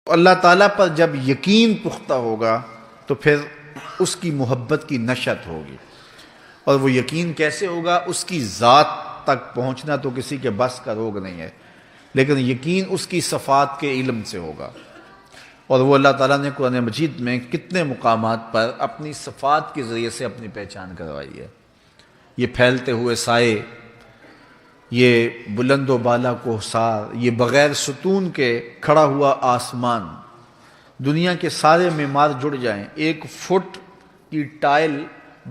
اللہ تعالیٰ پر جب یقین پختہ ہوگا تو پھر اس کی محبت کی نشأت ہوگی، اور وہ یقین کیسے ہوگا؟ اس کی ذات تک پہنچنا تو کسی کے بس کا روگ نہیں ہے، لیکن یقین اس کی صفات کے علم سے ہوگا۔ اور وہ اللہ تعالیٰ نے قرآن مجید میں کتنے مقامات پر اپنی صفات کے ذریعے سے اپنی پہچان کروائی ہے۔ یہ پھیلتے ہوئے سائے، یہ بلند و بالا کوہسار، یہ بغیر ستون کے کھڑا ہوا آسمان، دنیا کے سارے معمار جڑ جائیں، 1 فٹ کی ٹائل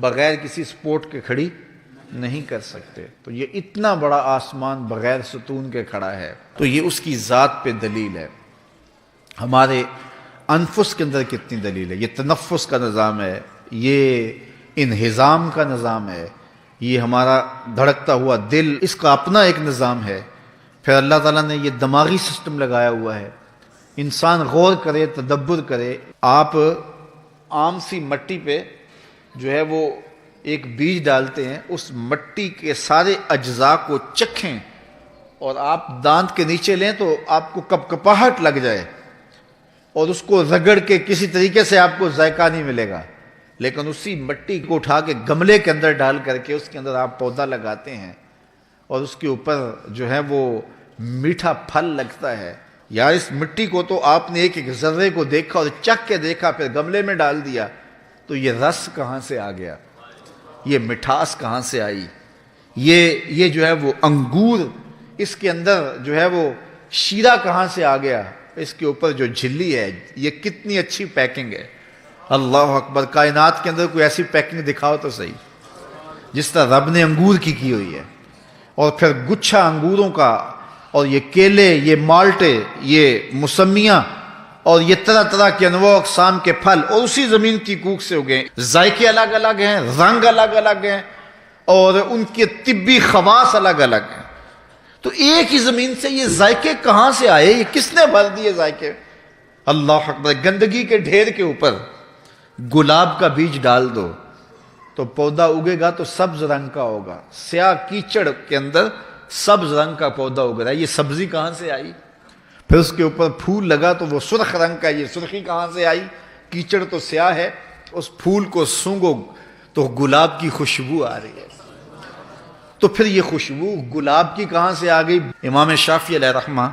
بغیر کسی سپورٹ کے کھڑی نہیں کر سکتے، تو یہ اتنا بڑا آسمان بغیر ستون کے کھڑا ہے، تو یہ اس کی ذات پہ دلیل ہے۔ ہمارے انفس کے اندر کتنی دلیل ہے، یہ تنفس کا نظام ہے، یہ انہضام کا نظام ہے، یہ ہمارا دھڑکتا ہوا دل، اس کا اپنا ایک نظام ہے۔ پھر اللہ تعالیٰ نے یہ دماغی سسٹم لگایا ہوا ہے۔ انسان غور کرے، تدبر کرے۔ آپ عام سی مٹی پہ جو ہے وہ ایک بیج ڈالتے ہیں، اس مٹی کے سارے اجزاء کو چکھیں اور آپ دانت کے نیچے لیں تو آپ کو کپکپاہٹ لگ جائے، اور اس کو رگڑ کے کسی طریقے سے آپ کو ذائقہ نہیں ملے گا، لیکن اسی مٹی کو اٹھا کے گملے کے اندر ڈال کر کے اس کے اندر آپ پودا لگاتے ہیں اور اس کے اوپر جو ہے وہ میٹھا پھل لگتا ہے۔ یار اس مٹی کو تو آپ نے ایک ایک ذرے کو دیکھا اور چکھ کے دیکھا، پھر گملے میں ڈال دیا، تو یہ رس کہاں سے آ گیا، یہ مٹھاس کہاں سے آئی، یہ جو ہے وہ انگور، اس کے اندر جو ہے وہ شیرہ کہاں سے آ گیا، اس کے اوپر جو جھلی ہے، یہ کتنی اچھی پیکنگ ہے۔ اللہ اکبر! کائنات کے اندر کوئی ایسی پیکنگ دکھاؤ تو صحیح، جس طرح رب نے انگور کی ہوئی ہے، اور پھر گچھا انگوروں کا، اور یہ کیلے، یہ مالٹے، یہ موسمیاں، اور یہ طرح طرح کے انواع اقسام کے پھل، اور اسی زمین کی کوکھ سے اگے، ذائقے الگ الگ ہیں، رنگ الگ الگ ہیں، اور ان کے طبی خواص الگ الگ ہیں۔ تو ایک ہی زمین سے یہ ذائقے کہاں سے آئے؟ یہ کس نے بھر دیے ذائقے؟ اللہ اکبر! گندگی کے ڈھیر کے اوپر گلاب کا بیج ڈال دو تو پودا اگے گا تو سبز رنگ کا ہوگا، سیاہ کیچڑ کے اندر سبز رنگ کا پودا اگ رہا ہے، یہ سبزی کہاں سے آئی؟ پھر اس کے اوپر پھول لگا تو وہ سرخ رنگ کا، یہ سرخی کہاں سے آئی؟ کیچڑ تو سیاہ ہے، اس پھول کو سونگو تو گلاب کی خوشبو آ رہی ہے، تو پھر یہ خوشبو گلاب کی کہاں سے آ گئی؟ امام شافعی علیہ رحمہ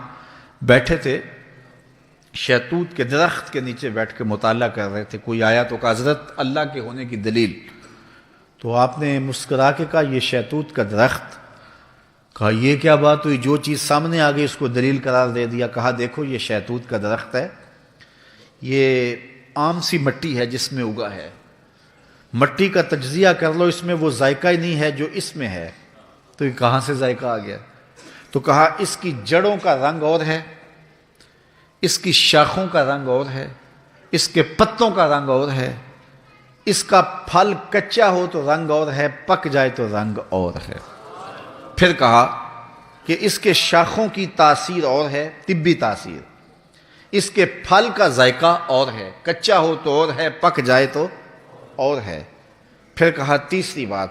بیٹھے تھے، شہتوت کے درخت کے نیچے بیٹھ کے مطالعہ کر رہے تھے، کوئی آیا تو کہا حضرت اللہ کے ہونے کی دلیل، تو آپ نے مسکرا کے کہا یہ شہتوت کا درخت۔ کہا یہ کیا بات ہوئی، جو چیز سامنے آ گئی اس کو دلیل قرار دے دیا۔ کہا دیکھو یہ شہتوت کا درخت ہے، یہ عام سی مٹی ہے جس میں اگا ہے، مٹی کا تجزیہ کر لو، اس میں وہ ذائقہ ہی نہیں ہے جو اس میں ہے، تو یہ کہاں سے ذائقہ آ گیا؟ تو کہا اس کی جڑوں کا رنگ اور ہے، اس کی شاخوں کا رنگ اور ہے، اس کے پتوں کا رنگ اور ہے، اس کا پھل کچا ہو تو رنگ اور ہے، پک جائے تو رنگ اور ہے۔ پھر کہا کہ اس کے شاخوں کی تاثیر اور ہے، طبی تاثیر، اس کے پھل کا ذائقہ اور ہے، کچا ہو تو اور ہے، پک جائے تو اور ہے۔ پھر کہا تیسری بات،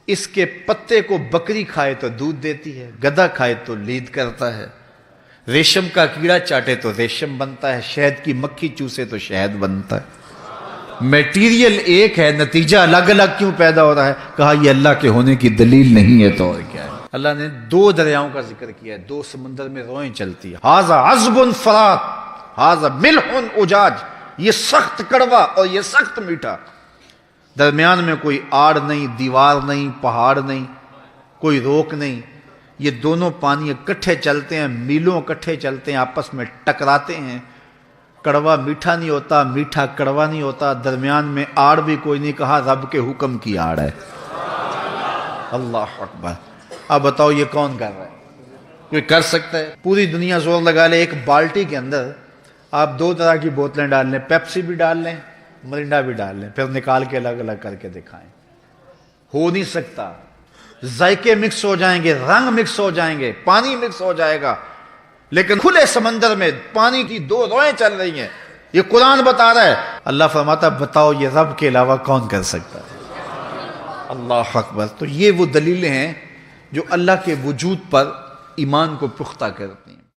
اس کے پتے کو بکری کھائے تو دودھ دیتی ہے، گدھا کھائے تو لید کرتا ہے، ریشم کا کیڑا چاٹے تو ریشم بنتا ہے، شہد کی مکھی چوسے تو شہد بنتا ہے۔ میٹیریل ایک ہے، نتیجہ الگ الگ کیوں پیدا ہو رہا ہے؟ کہا یہ اللہ کے ہونے کی دلیل نہیں ہے تو اور کیا ہے؟ اللہ نے 2 دریاؤں کا ذکر کیا ہے، 2 سمندر میں روئیں چلتی ہے، ھذا عذب فرات، ھذا ملح اجاج، یہ سخت کڑوا اور یہ سخت میٹھا، درمیان میں کوئی آڑ نہیں، دیوار نہیں، پہاڑ نہیں، کوئی روک نہیں، یہ دونوں پانی اکٹھے چلتے ہیں، میلوں اکٹھے چلتے ہیں، آپس میں ٹکراتے ہیں، کڑوا میٹھا نہیں ہوتا، میٹھا کڑوا نہیں ہوتا، درمیان میں آڑ بھی کوئی نہیں، کہا رب کے حکم کی آڑ ہے۔ اللہ اکبر! اب بتاؤ یہ کون کر رہا ہے؟ کوئی کر سکتا ہے؟ پوری دنیا زور لگا لے، ایک بالٹی کے اندر آپ 2 طرح کی بوتلیں ڈال لیں، پیپسی بھی ڈال لیں، مرنڈا بھی ڈال لیں، پھر نکال کے الگ الگ کر کے دکھائیں، ہو نہیں سکتا۔ ذائقے مکس ہو جائیں گے، رنگ مکس ہو جائیں گے، پانی مکس ہو جائے گا، لیکن کھلے سمندر میں پانی کی 2 روئیں چل رہی ہیں، یہ قرآن بتا رہا ہے۔ اللہ فرماتا بتاؤ یہ رب کے علاوہ کون کر سکتا ہے؟ اللہ اکبر! تو یہ وہ دلیلیں ہیں جو اللہ کے وجود پر ایمان کو پختہ کرتی